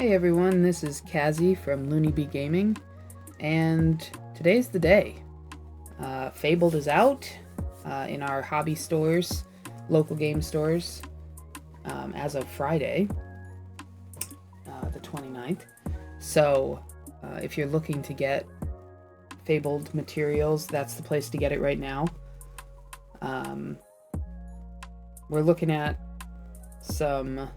Hey everyone, this is Kazzy from Looney Bee Gaming, and today's the day. Fabled is out in our hobby stores, local game stores, as of Friday, the 29th. So if you're looking to get Fabled materials, that's the place to get it right now. We're looking at some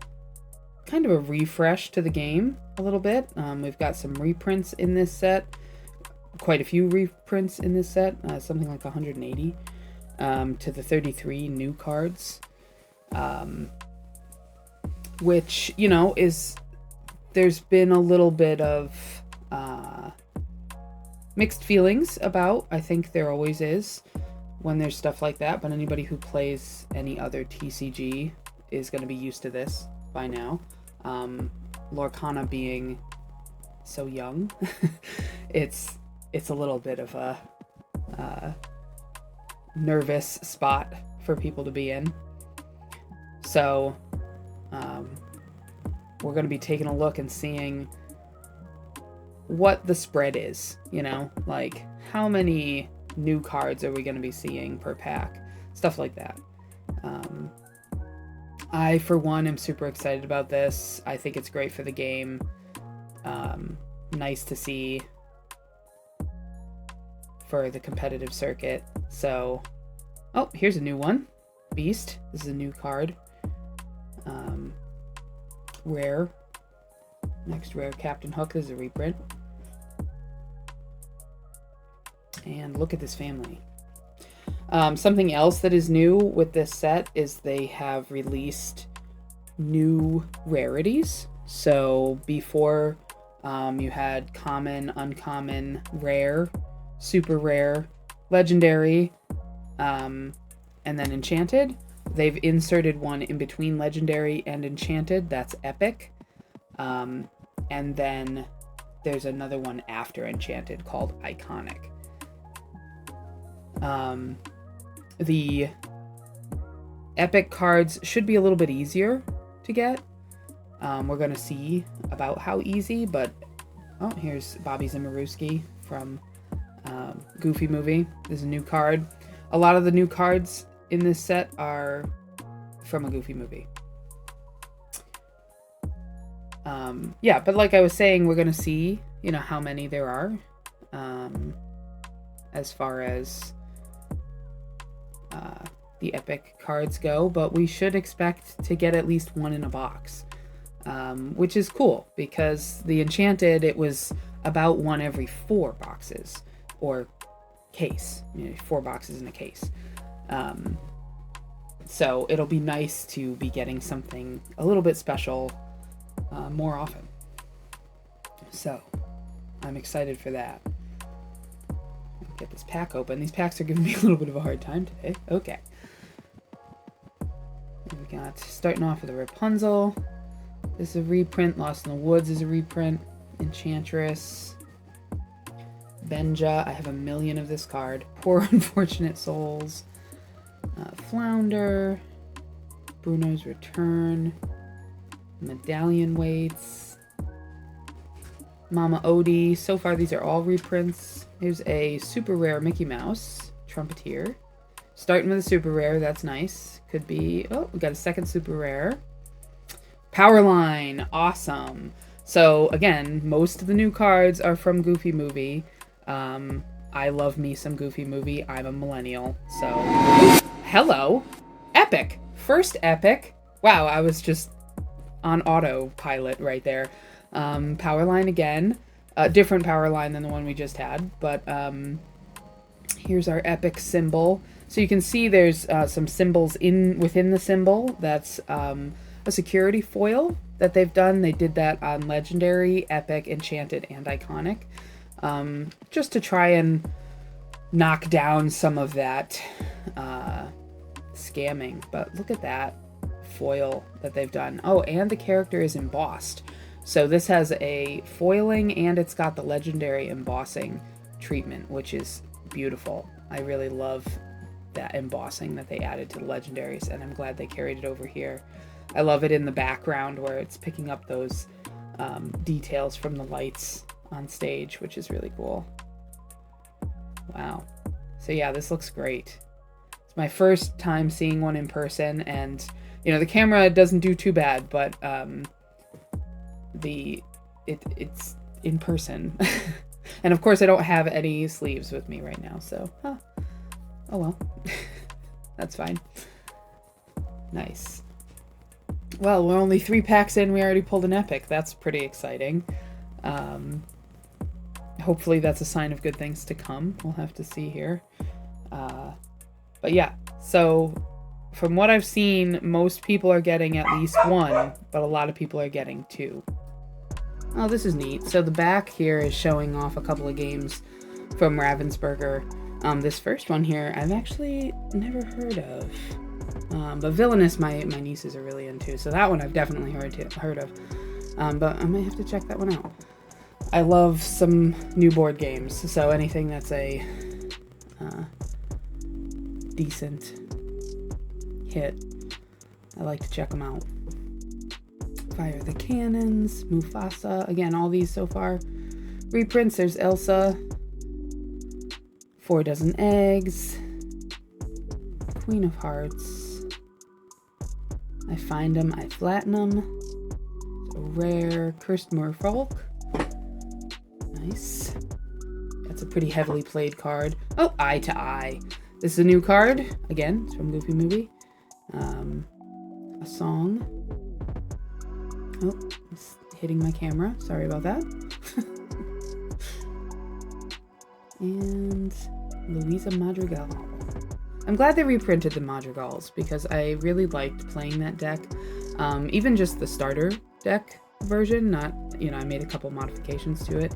kind of a refresh to the game a little bit. We've got some reprints in this set, quite a few reprints in this set, something like 180 to the 33 new cards, which, you know, there's been a little bit of mixed feelings about. I think there always is when there's stuff like that, but anybody who plays any other TCG is going to be used to this by now. Lorcana being so young, it's a little bit of a nervous spot for people to be in. So we're going to be taking a look and seeing what the spread is, you know, like how many new cards are we going to be seeing per pack, stuff like that. I, for one, am super excited about this. I think it's great for the game. Nice to see for the competitive circuit. So, oh, here's a new one. Beast. This is a new card. Rare. Next rare, Captain Hook. This is a reprint. And look at this family. Something else that is new with this set is they have released new rarities. So before you had common, uncommon, rare, super rare, legendary, and then enchanted. They've inserted one in between legendary and enchanted. That's epic. And then there's another one after enchanted called iconic. The epic cards should be a little bit easier to get. We're going to see about how easy, but oh, here's Bobby Zimmerowski from Goofy Movie. This is a new card. A lot of the new cards in this set are from a Goofy Movie. Yeah, but like I was saying, we're going to see, you know, how many there are as far as the epic cards go, but we should expect to get at least one in a box, which is cool because the enchanted, it was about one every 4 boxes or case, you know, 4 boxes in a case. So it'll be nice to be getting something a little bit special more often. So I'm excited for that. Get this pack open. These packs are giving me a little bit of a hard time today. Okay. We got, starting off with a Rapunzel. This is a reprint. Lost in the Woods is a reprint. Enchantress. Benja. I have a million of this card. Poor Unfortunate Souls. Flounder. Bruno's Return. Medallion Waits. Mama Odie. So far, these are all reprints. Here's a super rare Mickey Mouse Trumpeteer. Starting with a super rare, that's nice. Could be, oh, we got a second super rare. Powerline, awesome. So again, most of the new cards are from Goofy Movie. I love me some Goofy Movie. I'm a millennial, so. Hello, epic. First epic. Wow, I was just on autopilot right there. Powerline again. A different power line than the one we just had, but here's our epic symbol. So you can see there's some symbols within the symbol. That's a security foil that they've done. They did that on legendary, epic, enchanted, and iconic, just to try and knock down some of that scamming. But look at that foil that they've done. Oh, and the character is embossed. So this has a foiling and it's got the legendary embossing treatment, which is beautiful. I really love that embossing that they added to the legendaries, and I'm glad they carried it over here. I love it in the background where it's picking up those details from the lights on stage, which is really cool. Wow. So yeah, this looks great. It's my first time seeing one in person, and you know, the camera doesn't do too bad, but it's in person. And of course I don't have any sleeves with me right now, so oh well. That's fine. Nice. Well, we're only 3 packs in, we already pulled an epic. That's pretty exciting. Hopefully that's a sign of good things to come. We'll have to see here. But yeah, so from what I've seen, most people are getting at least 1, but a lot of people are getting 2. Oh, this is neat. So the back here is showing off a couple of games from Ravensburger. This first one here, I've actually never heard of. But Villainous, my nieces are really into, so that one I've definitely heard of. But I might have to check that one out. I love some new board games, so anything that's a decent hit, I like to check them out. Fire the Cannons, Mufasa, again, all these so far. Reprints, there's Elsa, 4 Dozen Eggs, Queen of Hearts, I Find 'em, I Flatten 'em, a rare Cursed Merfolk, nice, that's a pretty heavily played card. Oh, Eye to Eye, this is a new card, again, it's from Goofy Movie, a song, oh, it's hitting my camera, sorry about that, and Louisa Madrigal. I'm glad they reprinted the Madrigals because I really liked playing that deck. Even just the starter deck version, not, you know, I made a couple modifications to it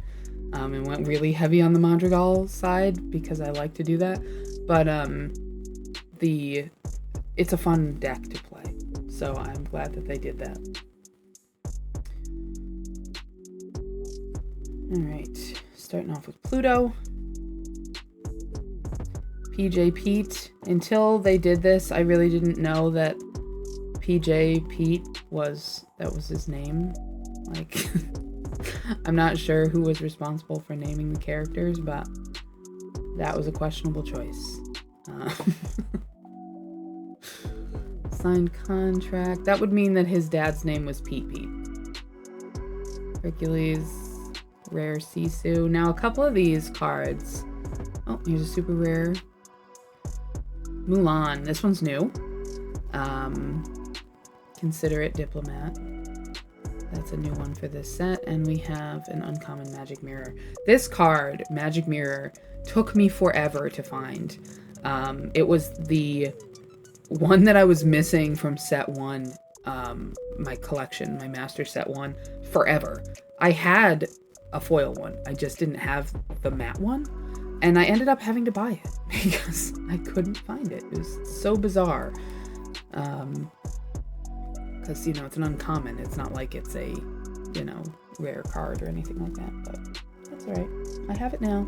and went really heavy on the Madrigal side because I like to do that. But it's a fun deck to play, so I'm glad that they did that. Alright, starting off with Pluto. PJ Pete. Until they did this, I really didn't know that PJ Pete was his name. Like, I'm not sure who was responsible for naming the characters, but that was a questionable choice. Signed contract. That would mean that his dad's name was Pete. Hercules, rare Sisu. Now, a couple of these cards. Oh, here's a super rare Mulan. This one's new. Considerate Diplomat. That's a new one for this set. And we have an uncommon Magic Mirror. This card, Magic Mirror, took me forever to find. It was the one that I was missing from set 1, my collection, my Master set 1, forever. I had a foil one. I just didn't have the matte one. And I ended up having to buy it because I couldn't find it. It was so bizarre. Because, you know, it's an uncommon. It's not like it's a, you know, rare card or anything like that. But that's all right. I have it now.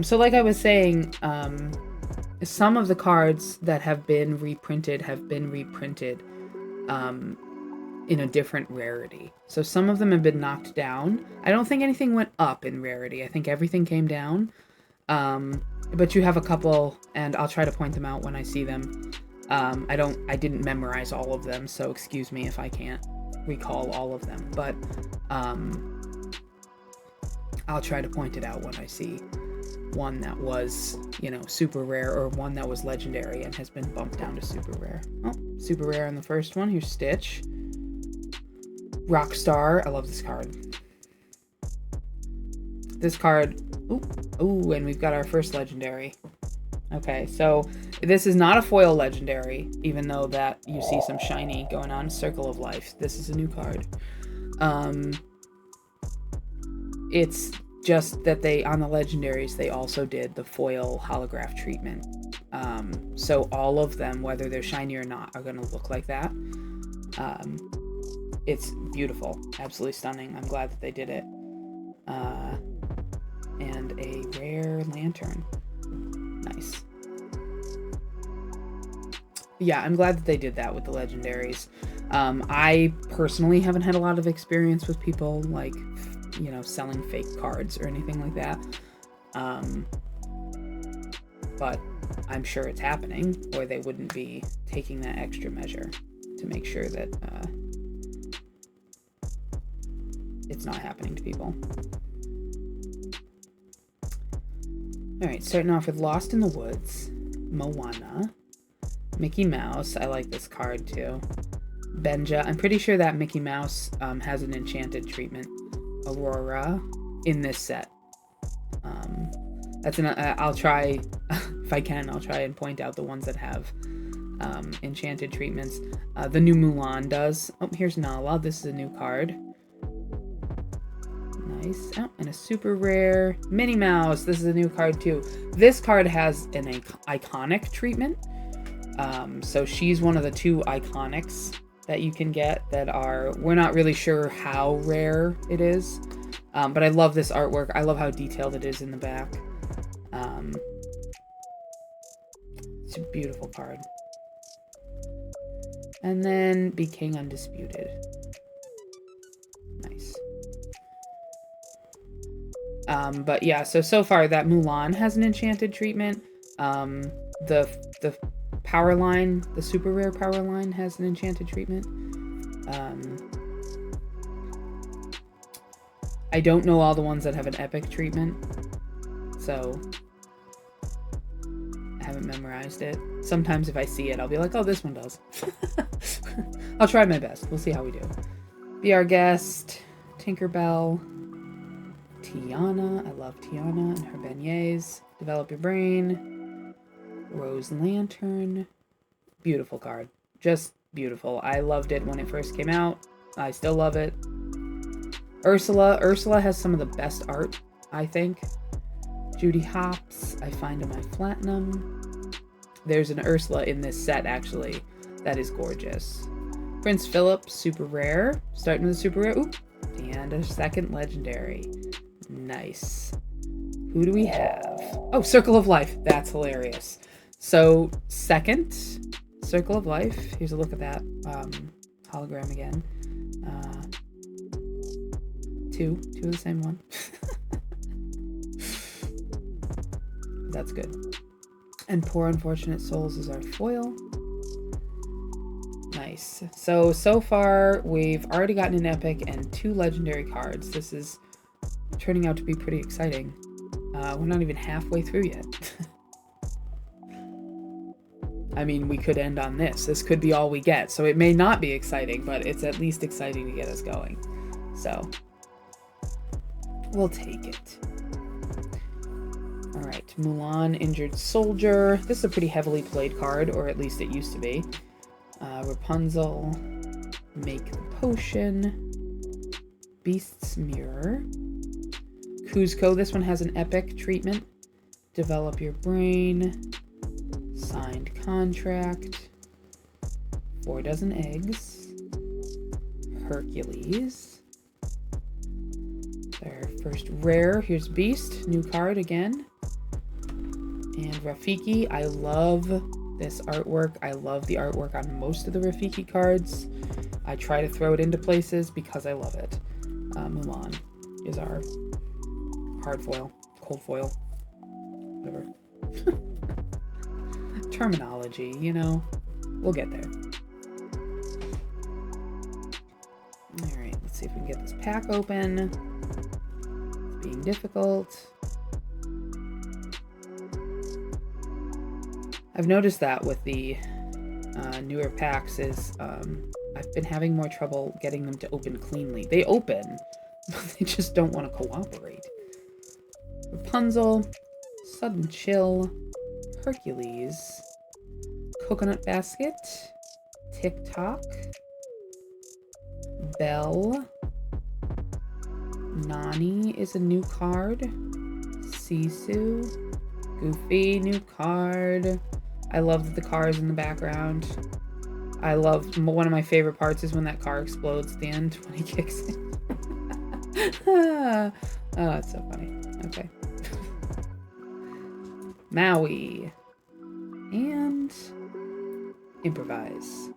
So like I was saying, some of the cards that have been reprinted in a different rarity. So some of them have been knocked down. I don't think anything went up in rarity. I think everything came down. But you have a couple, and I'll try to point them out when I see them. I didn't memorize all of them, so excuse me if I can't recall all of them. But I'll try to point it out when I see one that was, you know, super rare, or one that was legendary and has been bumped down to super rare. Oh, super rare on the first one. Here's Stitch. Rockstar. I love this card. This card. Ooh, and we've got our first legendary. Okay, so this is not a foil legendary, even though that you see some shiny going on. Circle of Life. This is a new card. It's just that they, on the legendaries, they also did the foil holograph treatment. So all of them, whether they're shiny or not, are going to look like that. It's beautiful. Absolutely stunning. I'm glad that they did it. And a rare lantern. Nice. Yeah, I'm glad that they did that with the legendaries. I personally haven't had a lot of experience with people like, you know, selling fake cards or anything like that. But I'm sure it's happening, or they wouldn't be taking that extra measure to make sure that it's not happening to people. Alright, starting off with Lost in the Woods, Moana, Mickey Mouse. I like this card too. Benja. I'm pretty sure that Mickey Mouse has an enchanted treatment. Aurora in this set. That's I'll try, if I can, I'll try and point out the ones that have enchanted treatments. The new Mulan does. Oh, here's Nala. This is a new card. Nice. Oh, and a super rare Minnie Mouse. This is a new card too. This card has an iconic treatment. So she's one of the 2 iconics that you can get that are, we're not really sure how rare it is. But I love this artwork. I love how detailed it is in the back. It's a beautiful card. And then Be King Undisputed. Nice. But yeah, so far that Mulan has an enchanted treatment. The power line, the super rare power line has an enchanted treatment. I don't know all the ones that have an epic treatment, so I haven't memorized it. Sometimes if I see it, I'll be like, oh, this one does. I'll try my best. We'll see how we do. Be Our Guest, Tinkerbell, Tiana. I love Tiana and her beignets. Develop Your Brain, Rose Lantern. Beautiful card. Just beautiful. I loved it when it first came out. I still love it. Ursula. Ursula has some of the best art, I think. Judy Hopps. I find in my platinum. There's an Ursula in this set, actually. That is gorgeous. Prince Philip, super rare. Starting with a super rare. Oop. And a second legendary. Nice. Who do we have? Oh, Circle of Life. That's hilarious. So, second Circle of Life. Here's a look at that hologram again. Two of the same one. That's good. And Poor Unfortunate Souls is our foil. Nice. So far we've already gotten an epic and 2 legendary cards. This is turning out to be pretty exciting. We're not even halfway through yet. I mean, we could end on this. This could be all we get. So it may not be exciting, but it's at least exciting to get us going. So we'll take it. Alright, Mulan, Injured Soldier. This is a pretty heavily played card, or at least it used to be. Rapunzel, Make the Potion, Beast's Mirror, Kuzco. This one has an epic treatment. Develop Your Brain, Signed Contract, 4 Dozen Eggs, Hercules. Our first rare. Here's Beast, new card again. And Rafiki. I love this artwork. I love the artwork on most of the Rafiki cards. I try to throw it into places because I love it. Mulan is our hard foil, cold foil, whatever. Terminology, you know. We'll get there. Alright, let's see if we can get this pack open. It's being difficult. I've noticed that with the newer packs is I've been having more trouble getting them to open cleanly. They open, but they just don't want to cooperate. Rapunzel, Sudden Chill, Hercules, Coconut Basket, TikTok, Belle, Nani is a new card, Sisu, Goofy, new card. I love the cars in the background. I love, one of my favorite parts is when that car explodes at the end when he kicks in. Oh, that's so funny. Okay. Maui. And Improvise.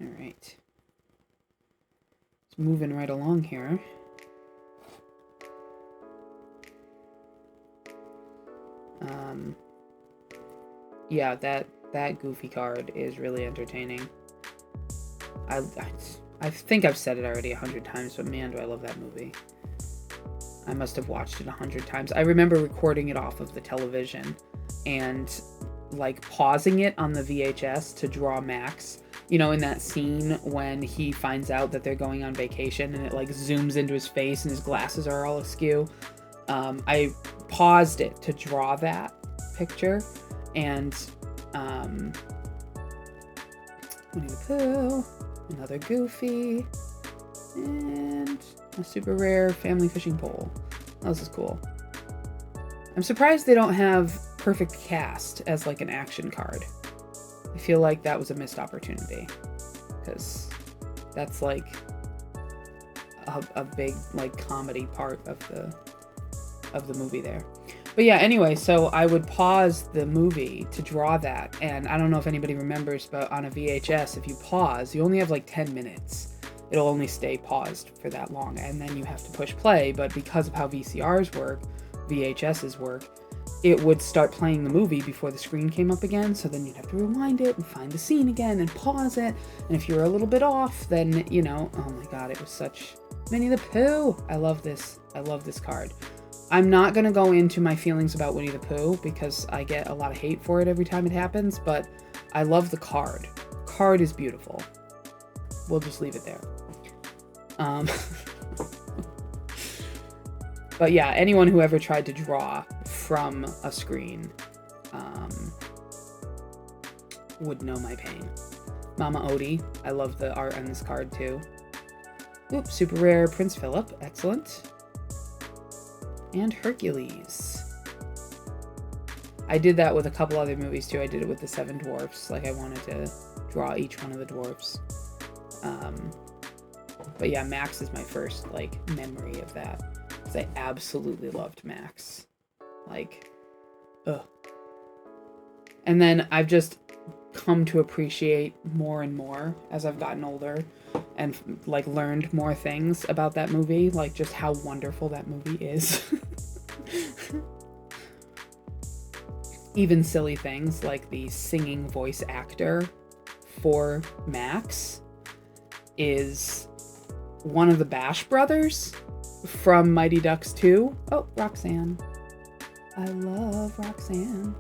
Alright. It's moving right along here. Yeah, that Goofy card is really entertaining. I think I've said it already 100 times, but man, do I love that movie. I must have watched it 100 times. I remember recording it off of the television and like pausing it on the VHS to draw Max. You know, in that scene when he finds out that they're going on vacation and it like zooms into his face and his glasses are all askew. I paused it to draw that picture, and Winnie the Pooh, another Goofy, and a super rare family fishing pole. This is cool. I'm surprised they don't have Perfect Cast as like an action card. I feel like that was a missed opportunity, because that's like a big like comedy part of the movie there. But yeah, anyway, so I would pause the movie to draw that, and I don't know if anybody remembers, but on a VHS, if you pause, you only have like 10 minutes. It'll only stay paused for that long, and then you have to push play. But because of how VCRs work, VHSs work, it would start playing the movie before the screen came up again, so then you'd have to rewind it and find the scene again and pause it, and if you were a little bit off, then, you know, oh my god, it was such... Winnie the Pooh! I love this card. I'm not going to go into my feelings about Winnie the Pooh, because I get a lot of hate for it every time it happens, but I love the card. Card is beautiful. We'll just leave it there. But yeah, anyone who ever tried to draw from a screen would know my pain. Mama Odie, I love the art on this card too. Oops, super rare Prince Philip, excellent. And Hercules. I did that with a couple other movies too. I did it with the Seven Dwarfs, like I wanted to draw each one of the dwarfs. But yeah, Max is my first like memory of that, because I absolutely loved Max. Like, ugh. And then I've just come to appreciate more and more as I've gotten older and like learned more things about that movie, like just how wonderful that movie is. Even silly things like the singing voice actor for Max is one of the Bash brothers from Mighty Ducks 2. Oh, Roxanne. I love Roxanne.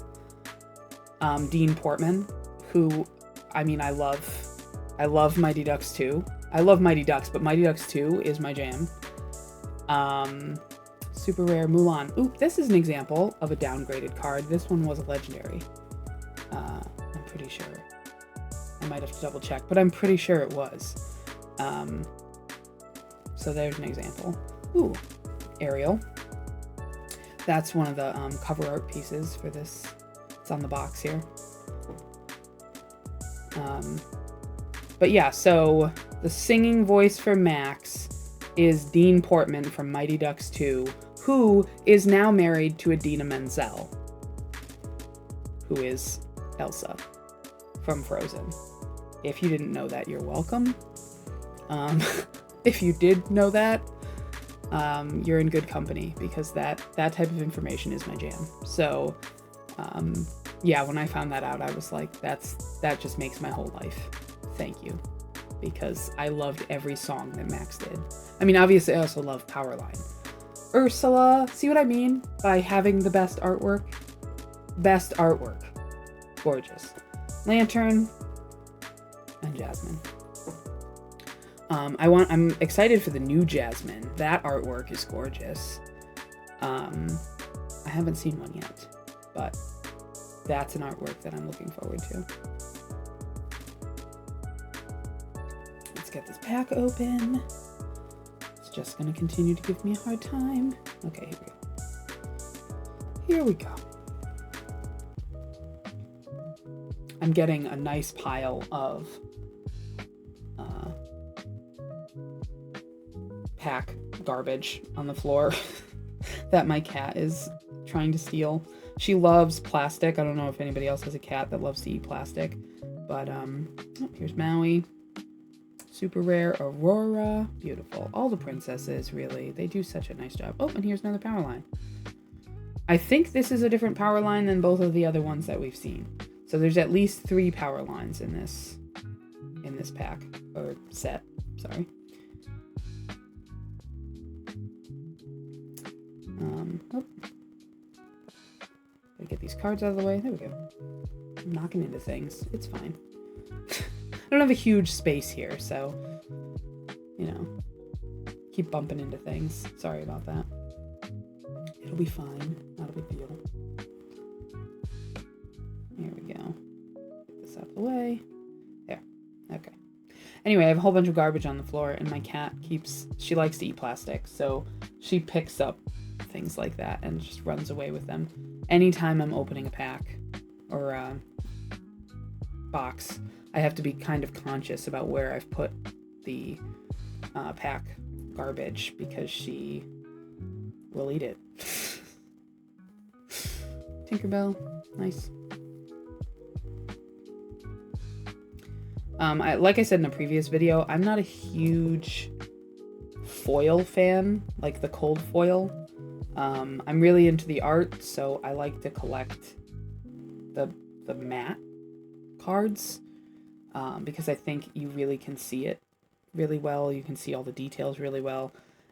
Dean Portman, who, I mean, I love Mighty Ducks 2. I love Mighty Ducks, but Mighty Ducks 2 is my jam. Super rare Mulan. Oop, this is an example of a downgraded card. This one was a legendary. I'm pretty sure. I might have to double check, but I'm pretty sure it was. So there's an example. Ooh, Ariel. That's one of the cover art pieces for this. It's on the box here. But yeah, so the singing voice for Max is Dean Portman from Mighty Ducks 2, who is now married to Idina Menzel, who is Elsa from Frozen. If you didn't know that, you're welcome. If you did know that, you're in good company, because that type of information is my jam. So, yeah, when I found that out, I was like, that just makes my whole life. Thank you. Because I loved every song that Max did. I mean, obviously, I also love Powerline. Ursula, see what I mean by having the best artwork? Best artwork. Gorgeous. Lantern and Jasmine. I'm excited for the new Jasmine. That artwork is gorgeous. I haven't seen one yet, but that's an artwork that I'm looking forward to. Let's get this pack open. It's just going to continue to give me a hard time. Okay, here we go. Here we go. I'm getting a nice pile of pack garbage on the floor that my cat is trying to steal. She loves plastic. I don't know if anybody else has a cat that loves to eat plastic. But, oh, here's Maui. Super rare Aurora. Beautiful. All the princesses, really. They do such a nice job. Oh, and here's another power line. I think this is a different power line than both of the other ones that we've seen. So there's at least 3 power lines in this pack. Or set. Sorry. Oh. Gotta get these cards out of the way. There we go. I'm knocking into things. It's fine. I don't have a huge space here, so, you know, keep bumping into things. Sorry about that. It'll be fine. Not a big deal. Here we go. Get this out of the way. There. Okay. Anyway, I have a whole bunch of garbage on the floor, and my cat she likes to eat plastic, so she picks up things like that and just runs away with them. Anytime I'm opening a pack or a box, I have to be kind of conscious about where I've put the pack garbage because she will eat it. Tinkerbell, nice. Like I said in a previous video, I'm not a huge foil fan, like the cold foil. I'm really into the art, so I like to collect the matte cards because I think you really can see it really well. You can see all the details really well.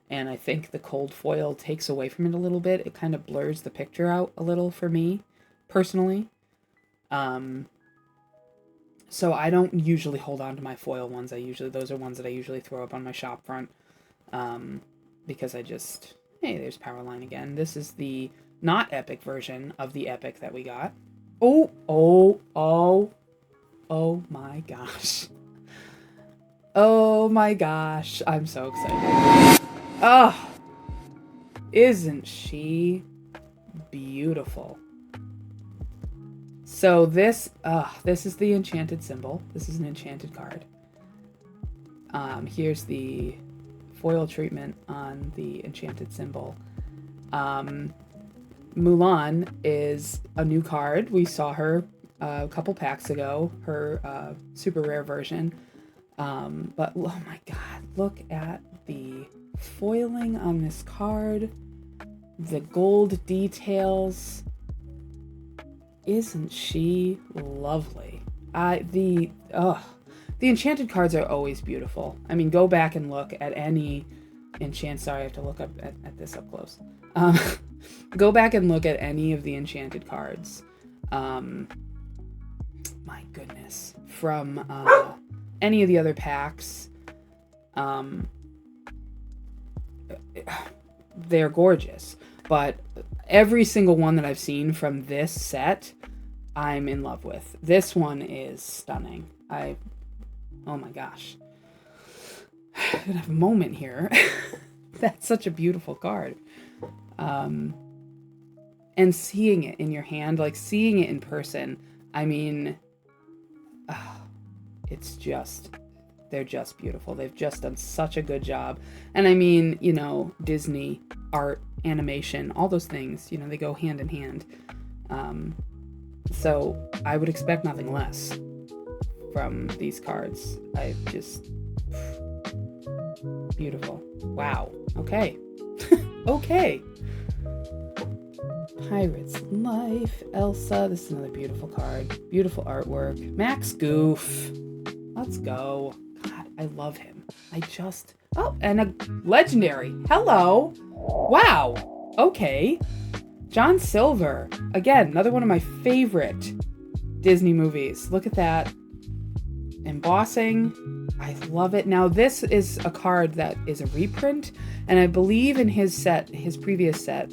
And I think the cold foil takes away from it a little bit. It kind of blurs the picture out a little for me, personally. So I don't usually hold on to my foil ones. Those are ones that I usually throw up on my shop front. Because hey, there's Powerline again. This is the not epic version of the epic that we got. Oh my gosh. Oh my gosh. I'm so excited. Oh, isn't she beautiful? So this is the enchanted symbol. This is an enchanted card. Here's the foil treatment on the enchanted symbol. Mulan is a new card. We saw her a couple packs ago, her super rare version. But oh my god, look at the foiling on this card. The gold details. Isn't she lovely? The enchanted cards are always beautiful. I mean, go back and look at any sorry, I have to look up at this up close. Go back and look at any of the enchanted cards. My goodness. From any of the other packs. They're gorgeous. But every single one that I've seen from this set, I'm in love with. This one is stunning. Oh my gosh. I'm gonna have a moment here. That's such a beautiful card. And seeing it in your hand, like seeing it in person, I mean, they're just beautiful. They've just done such a good job. And I mean, you know, Disney, art, animation, all those things, you know, they go hand in hand. So I would expect nothing less from these cards. Beautiful. Wow. Okay. Okay. Pirate's Life, Elsa. This is another beautiful card. Beautiful artwork. Max Goof. Let's go. God, I love him. Oh, and a legendary. Hello. Wow. Okay. John Silver. Again, another one of my favorite Disney movies. Look at that. Embossing. I love it. Now, this is a card that is a reprint, and I believe in his previous set,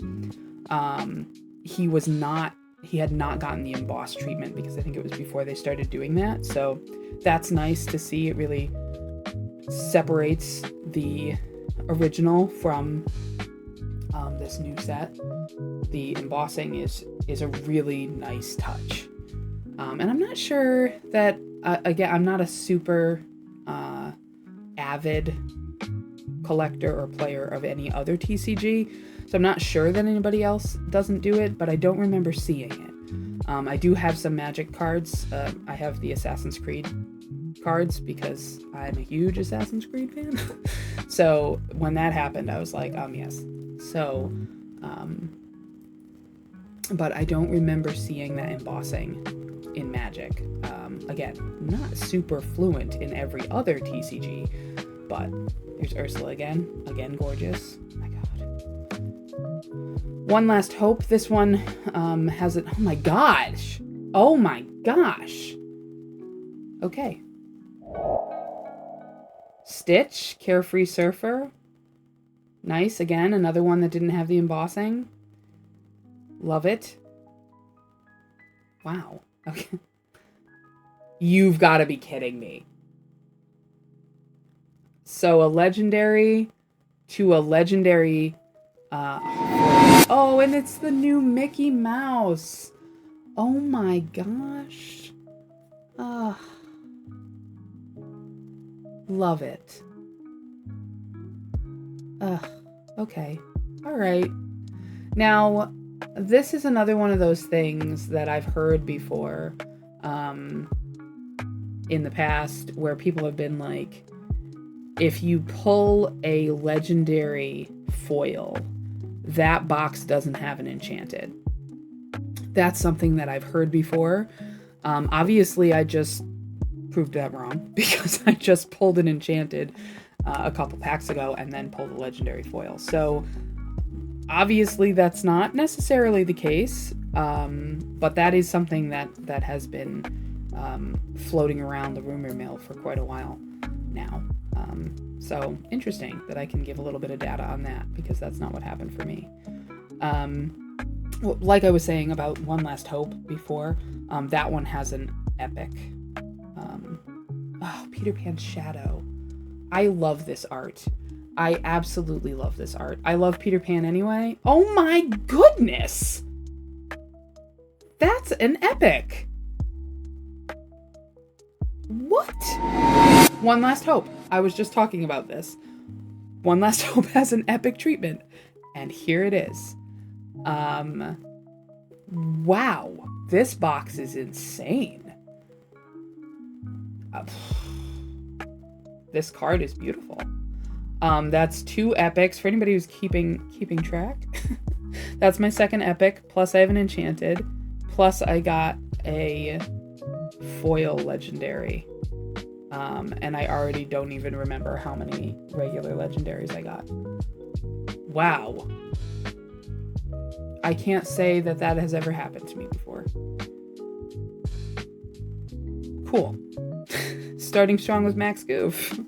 he had not gotten the embossed treatment because I think it was before they started doing that. So that's nice to see. It really separates the original from this new set. The embossing is a really nice touch. And I'm not sure that, again, I'm not a super avid collector or player of any other TCG, So I'm not sure that anybody else doesn't do it, but I don't remember seeing it. I do have some Magic cards. I have the Assassin's Creed cards because I'm a huge Assassin's Creed fan. So when that happened, I was like, yes. So, but I don't remember seeing that embossing in Magic. Again, not super fluent in every other TCG, but here's Ursula again. Again, gorgeous. Oh my god. One Last Hope. This one has it. Oh my gosh. Oh my gosh. Okay. Stitch, Carefree Surfer. Nice. Again, another one that didn't have the embossing. Love it. Wow. Okay. You've got to be kidding me. So a legendary to a legendary. Oh, and it's the new Mickey Mouse. Oh my gosh. Love it. Okay. All right. Now, this is another one of those things that I've heard before in the past where people have been like, if you pull a legendary foil, that box doesn't have an enchanted. That's something that I've heard before. Obviously, I just proved that wrong because I just pulled an enchanted a couple packs ago and then pulled a legendary foil. So obviously that's not necessarily the case, but that is something that has been floating around the rumor mill for quite a while now. So interesting that I can give a little bit of data on that because that's not what happened for me. Like I was saying about One Last Hope before, that one has an epic. Peter Pan's Shadow. I love this art. I absolutely love this art. I love Peter Pan anyway. Oh my goodness! That's an epic! What? One Last Hope. I was just talking about this. One Last Hope has an epic treatment. And here it is. Wow. This box is insane. This card is beautiful. That's 2 epics for anybody who's keeping track. That's my second epic, plus I have an enchanted, plus I got a foil legendary. And I already don't even remember how many regular legendaries I got. Wow. I can't say that has ever happened to me before. Cool. Starting strong with Max Goof.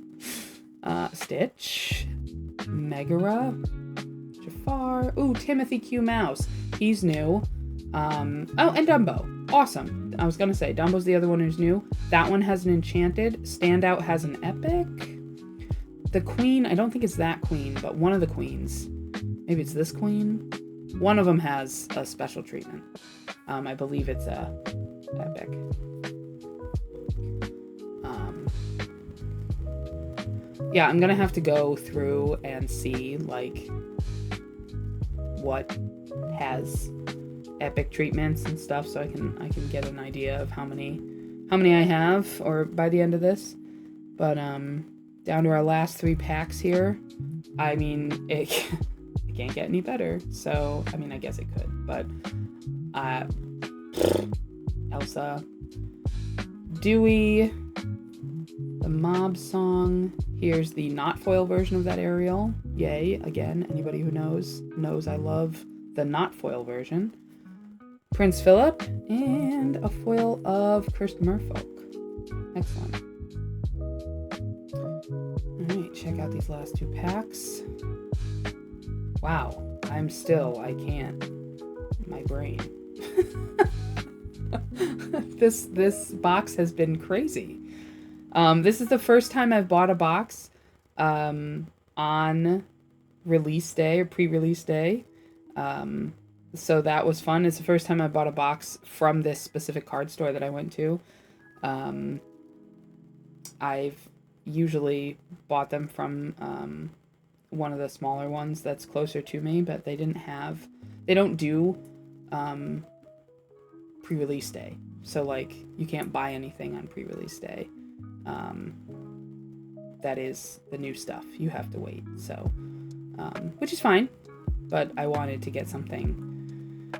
Stitch. Megara. Jafar. Ooh, Timothy Q. Mouse. He's new. And Dumbo. Awesome. I was gonna say, Dumbo's the other one who's new. That one has an enchanted. Standout has an epic. The queen, I don't think it's that queen, but one of the queens. Maybe it's this queen. One of them has a special treatment. I believe it's a epic. Yeah, I'm gonna have to go through and see like what has epic treatments and stuff, so I can get an idea of how many I have, or by the end of this. But down to our last 3 packs here. I mean, it can't get any better. So I mean, I guess it could, but Elsa, Dewey, the Mob Song. Here's the not foil version of that Ariel. Yay. Again, anybody who knows I love the not foil version. Prince Philip, and a foil of Cursed Merfolk. Excellent. Alright, check out these last 2 packs. Wow, I can't. My brain. This box has been crazy. This is the first time I've bought a box on release day or pre-release day. So that was fun. It's the first time I bought a box from this specific card store that I went to. I've usually bought them from one of the smaller ones that's closer to me, but they don't do pre-release day. So like you can't buy anything on pre-release day. That is the new stuff. You have to wait. So, which is fine, but I wanted to get something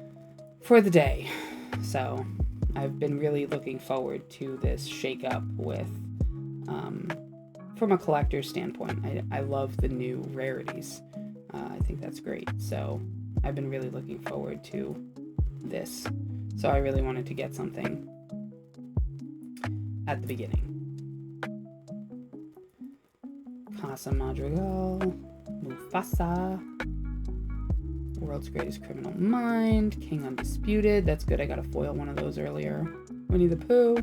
for the day. So I've been really looking forward to this shake-up with, from a collector's standpoint. I love the new rarities. I think that's great. So I've been really looking forward to this. So I really wanted to get something at the beginning. Casa Madrigal, Mufasa, World's Greatest Criminal Mind, King Undisputed. That's good. I got a foil one of those earlier. Winnie the Pooh.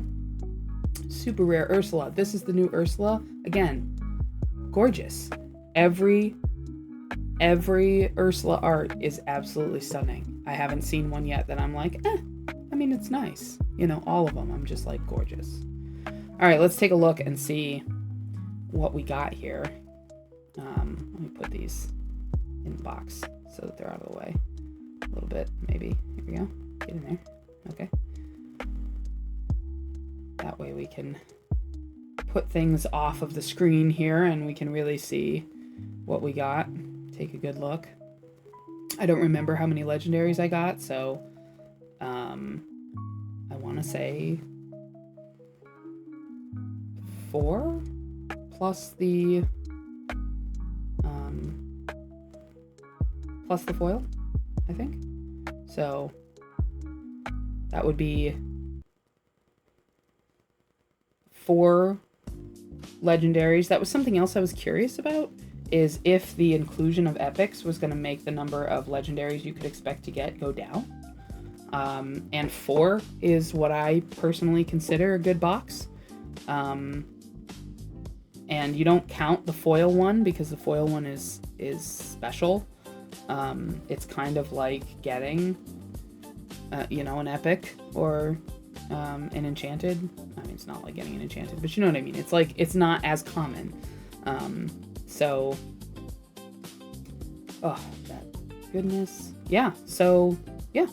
Super rare Ursula. This is the new Ursula. Again, gorgeous. Every Ursula art is absolutely stunning. I haven't seen one yet that I'm like, I mean, it's nice. You know, all of them. I'm just like, gorgeous. All right, let's take a look and see what we got here. Let me put these in the box so that they're out of the way a little bit, maybe. Here we go. Get in there. Okay. That way we can put things off of the screen here and we can really see what we got. Take a good look. I don't remember how many legendaries I got, so I want to say 4 plus the foil, I think. So that would be 4 legendaries. That was something else I was curious about, is if the inclusion of epics was going to make the number of legendaries you could expect to get go down. And 4 is what I personally consider a good box. And you don't count the foil one because the foil one is special. It's kind of like getting, an epic or an enchanted. I mean, it's not like getting an enchanted, but you know what I mean. It's like, it's not as common. So, oh, that goodness. Yeah, so, yeah.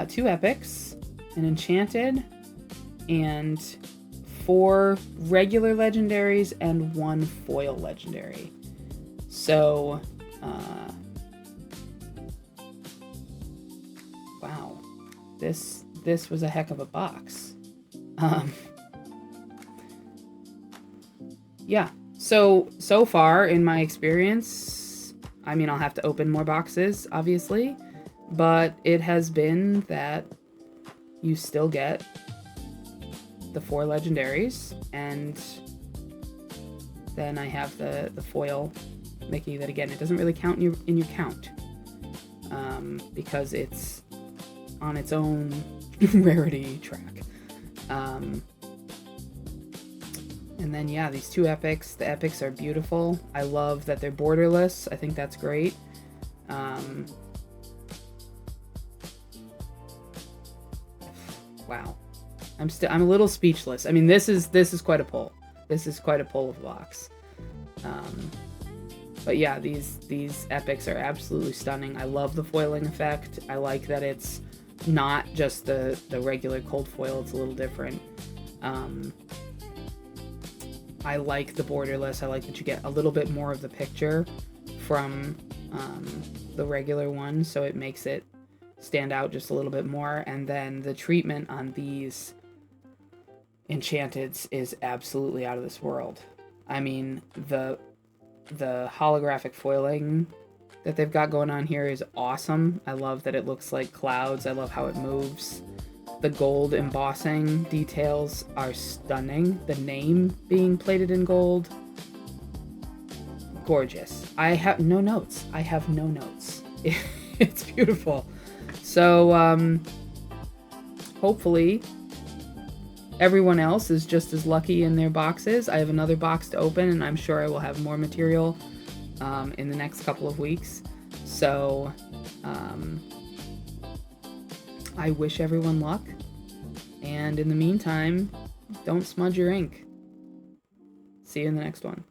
2 epics, an enchanted, and 4 regular legendaries, and 1 foil legendary. So, wow. This was a heck of a box. Yeah. So far in my experience, I mean, I'll have to open more boxes, obviously, but it has been that you still get the 4 legendaries, and then I have the foil Mickey that, again, it doesn't really count in your count, because it's on its own rarity track. And then, yeah, these 2 epics. The epics are beautiful. I love that they're borderless. I think that's great. Wow. I'm a little speechless. I mean, this is quite a pull. This is quite a pull of a box. But yeah, these epics are absolutely stunning. I love the foiling effect. I like that it's not just the regular cold foil. It's a little different. I like the borderless. I like that you get a little bit more of the picture from the regular one, so it makes it stand out just a little bit more. And then the treatment on these enchanteds is absolutely out of this world. I mean, the holographic foiling that they've got going on here is awesome. I love that it looks like clouds. I love how it moves. The gold embossing details are stunning. The name being plated in gold, gorgeous. I have no notes. It's beautiful. So, hopefully everyone else is just as lucky in their boxes. I have another box to open, and I'm sure I will have more material in the next couple of weeks. So, I wish everyone luck. And in the meantime, don't smudge your ink. See you in the next one.